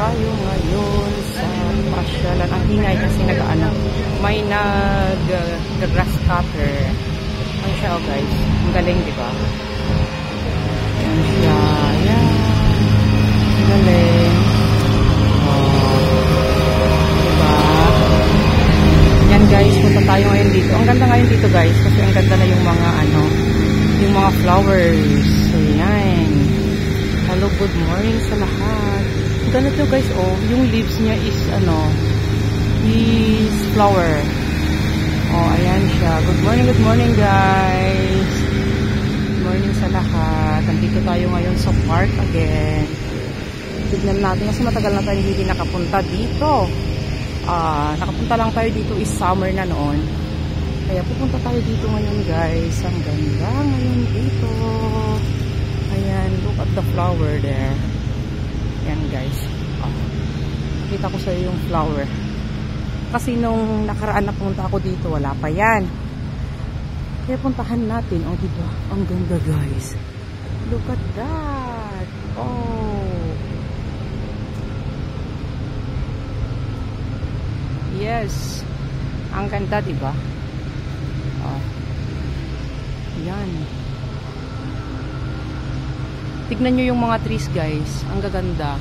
tayo ngayon sa pasyalan. Ang ingay kasi may nag-grass cutter. Ang siya, oh guys. Ang galing, di ba? Yan siya. Yan. Ang galing. Diba? Yan guys, punta tayo ngayon dito. Ang ganda ngayon dito guys, kasi ang ganda na yung mga yung mga flowers. Ayan. Hello, good morning sa lahat. Ganda to guys, oh. Yung leaves niya is is flower. Oh, ayan siya. Good morning guys. Good morning sa lahat. Nandito tayo ngayon sa park again. Tignan natin kasi matagal na tayo hindi nakapunta dito. Nakapunta lang tayo dito is summer na noon. Kaya pupunta tayo dito ngayon guys. Ang ganda ngayon dito. Ayan, look at the flower there. Ayan guys. Kita ko sa yung flower. Kasi nung nakaraan na punta ako dito, wala pa yan. Kaya puntahan natin. Oh, diba? Ang ganda guys. Look at that. Oh. Yes. Ang ganda, diba? Oh. Yan. Tignan nyo yung mga trees guys. Ang gaganda.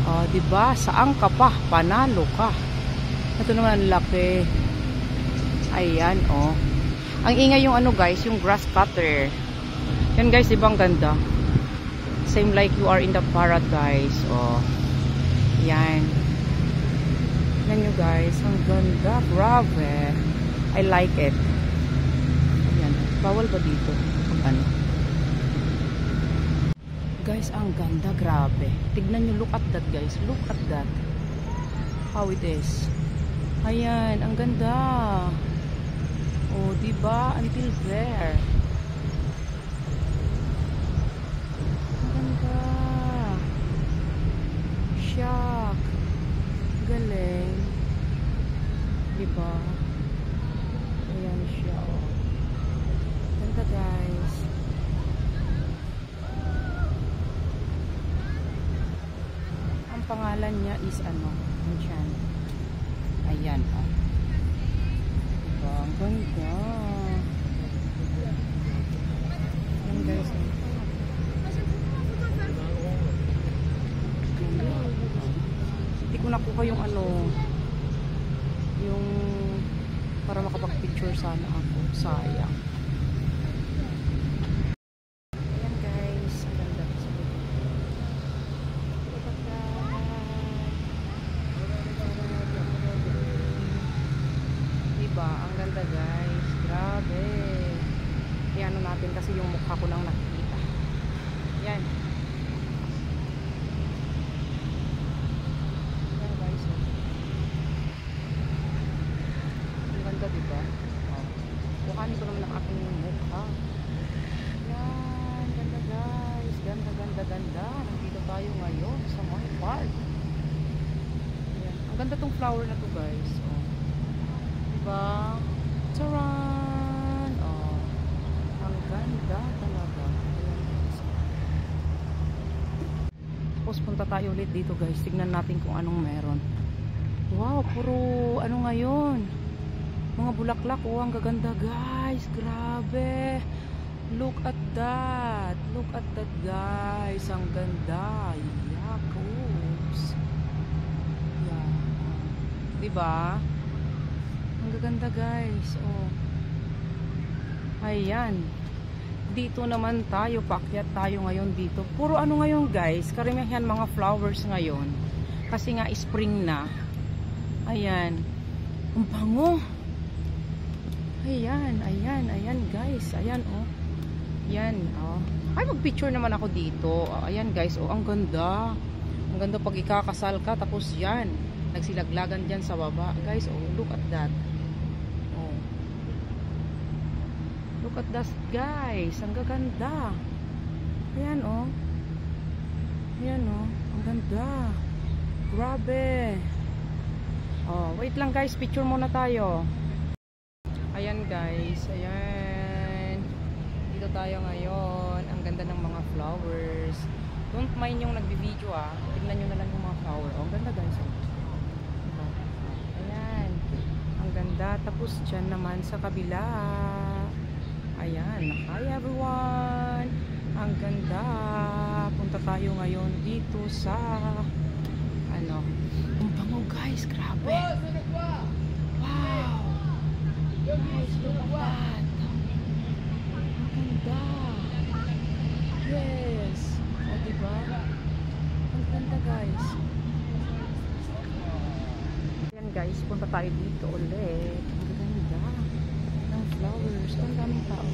Oh, diba? Saan ka pa? Panalo ka. Ito naman ang laki. Ayan, oh. Ang ingay yung guys, yung grass cutter. Yan guys, diba ang ganda? Same like you are in the paradise. Oh. Yan. Yan nyo guys, ang ganda. Grabe. I like it. Ayan. Bawal ba dito? Guys, ang ganda. Grabe. Tignan nyo, look at that guys. Look at that. How it is. Ayan, ang ganda. Oh, diba? Until there. Ang ganda. Shock. Galing. Diba? Ayan siya. Oh. Ganda guys. Ang pangalan niya is Anchan. Ayan, oh. Diba? Ang ganda. Ayan guys. Hindi ko nakuha yung yung para makapag-picture sana ako. Sayang. Ayan guys. Ang ganda. Diba? Ang ganda guys. Grabe. Iano natin kasi yung mukha ko lang nakikita. Yan. Yan guys. Ang ganda diba? Oh. Bukanin ko naman ang aking mukha. Yan. Ganda guys. Ganda. Nandito tayo ngayon sa my park. Yan. Ang ganda tong flower na to guys. Oh. Diba? Charan! Oh. Ang ganda talaga. Tapos punta tayo ulit dito guys. Tignan natin kung anong meron. Wow, puro ngayon. Mga bulaklak. Oh, ang gaganda guys. Grabe. Look at that. Look at that guys. Ang ganda. Yakos. Yeah. Diba? Ang gaganda guys. Oh. Ayan. Dito naman tayo. Paakyat tayo ngayon dito. Puro ngayon guys. Karamihan mga flowers ngayon. Kasi nga spring na. Ayan. Ang bango. Ayan guys. Ayan oh. Ayan oh. Ay, mag-picture naman ako dito. Ayan guys. Oh, ang ganda. Ang ganda pag ikakasal ka. Tapos yan. Nagsilaglagan dyan sa baba. Guys, oh, look at that. Look at that guys. Ang gaganda. Ayan oh. Ayan oh. Ang ganda. Grabe. Oh, wait lang guys. Picture muna tayo. Ayan guys. Ayan. Dito tayo ngayon. Ang ganda ng mga flowers. Don't mind yung nagbi-video tignan nyo na lang yung mga flower. Ang ganda guys. Diba? Ayan. Ang ganda. Tapos dyan naman sa kabila. Ayan. Hi everyone. Ang ganda. Punta tayo ngayon dito sa ano. Ang bango guys. Grabe. Wow. Guys, look at that. Ang ganda. Yes. O diba? Ang ganda guys. Ayan guys. Punta tayo dito ulit. Ang ganda. Ang flowers. Ang daming tao.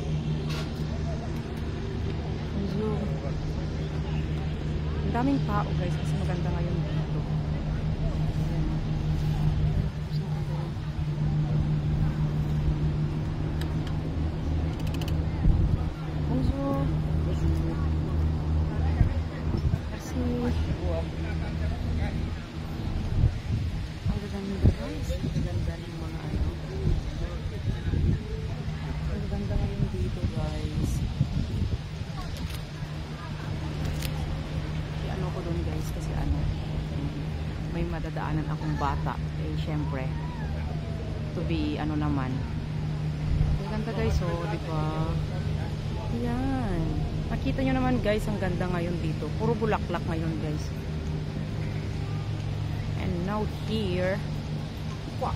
Ang daming tao guys kasi maganda ngayon dito. Bonjour. Merci. Ang ganda guys. Ang ganda ng mga ano. Ang ganda ngayon dito guys. Ko doon guys kasi ano may madadaanan akong bata syempre to be ano naman ang ganda guys diba yan nakita nyo naman guys ang ganda ngayon dito puro bulaklak ngayon guys and now here qua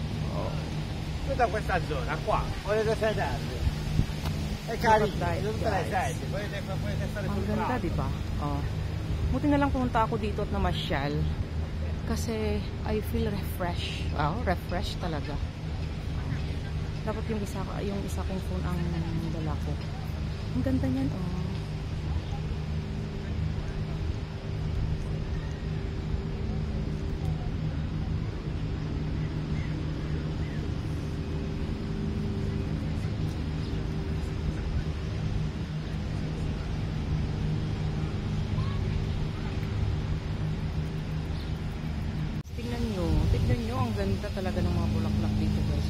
tutta questa zona qua volete sedere è carino tutte le sedie potete stare sul ang ganda diba buti na lang pumunta ako dito at namasyal kasi I feel refresh. Refresh talaga. Dapat yung isa kong phone ang dala ko. Ang ganda niyan Tignan nyo, ang ganda talaga ng mga bulaklak dito guys.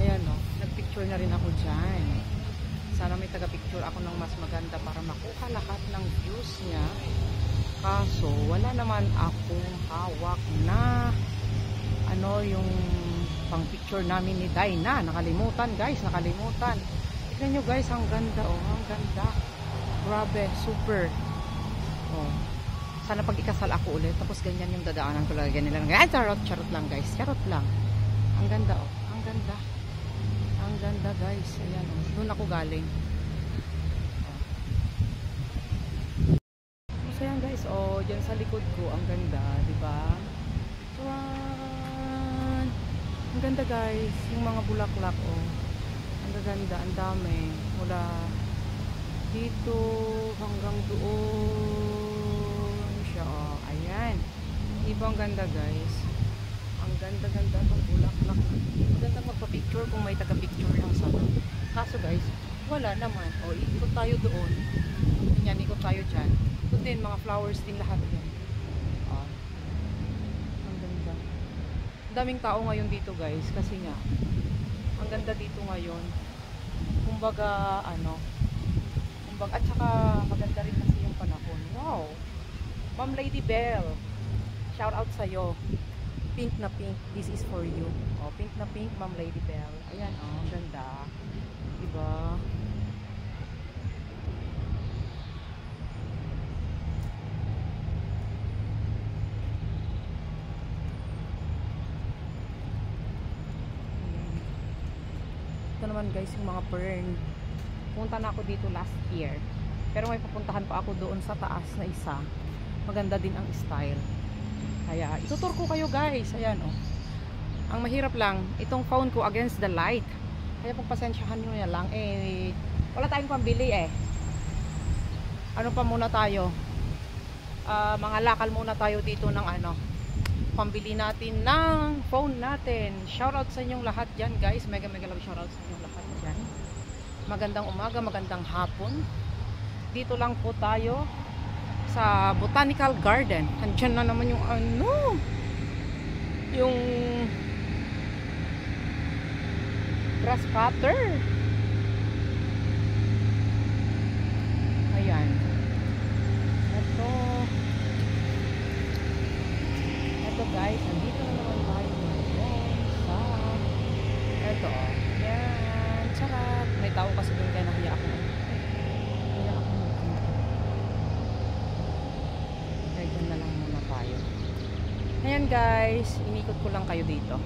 Ayan nagpicture na rin ako dyan. Sana may taga-picture ako ng mas maganda para makuha lahat ng views niya. Kaso, wala naman akong hawak na yung pang picture namin ni Dayna. Nakalimutan guys, nakalimutan. Tignan nyo guys, ang ganda ang ganda. Grabe, super. Sana pag ikasal ako ulit tapos ganyan yung dadaanan ko lagi nila. Charot lang guys. Charot lang. Ang ganda ang ganda. Ang ganda guys. Ayan doon ako galing. So yan guys. Diyan sa likod ko ang ganda, di ba? Ang ganda guys. Yung mga bulaklak ang ganda, ang dami. Mula dito hanggang doon. Ayan. Iba ang ganda guys. Ang ganda-ganda ng bulaklak. Maganda magpa-picture kung may taga-picture lang sana. Kaso guys, wala naman. Ikot tayo doon. Yan, ikot tayo dyan. Doon din, mga flowers din lahat yan. Ang ganda. Ang daming tao ngayon dito guys. Kasi nga, ang ganda dito ngayon. Kumbaga, at saka maganda rin kasi yung panahon. Wow! Ma'am Lady Bell, shout out sa'yo. Pink na pink, this is for you. Pink na pink, Ma'am Lady Bell. Ayan, ang ganda. Diba? Ito naman guys, yung mga fern. Punta na ako dito last year. Pero may papuntahan pa ako doon sa taas na isa. Maganda din ang style. Kaya itutur ko kayo guys. Ayan Ang mahirap lang, itong phone ko against the light. Kaya pagpasensyahan nyo na lang. Wala tayong pambili Ano pa muna tayo? Mga lakal muna tayo dito ng pambili natin ng phone natin. Shoutout sa inyong lahat dyan guys. Mega love shoutout sa inyong lahat dyan. Magandang umaga, magandang hapon. Dito lang po tayo sa Botanical Garden. Andyan na naman yung yung grass cutter. Ayan. Ito Ayan guys, inikot ko lang kayo dito.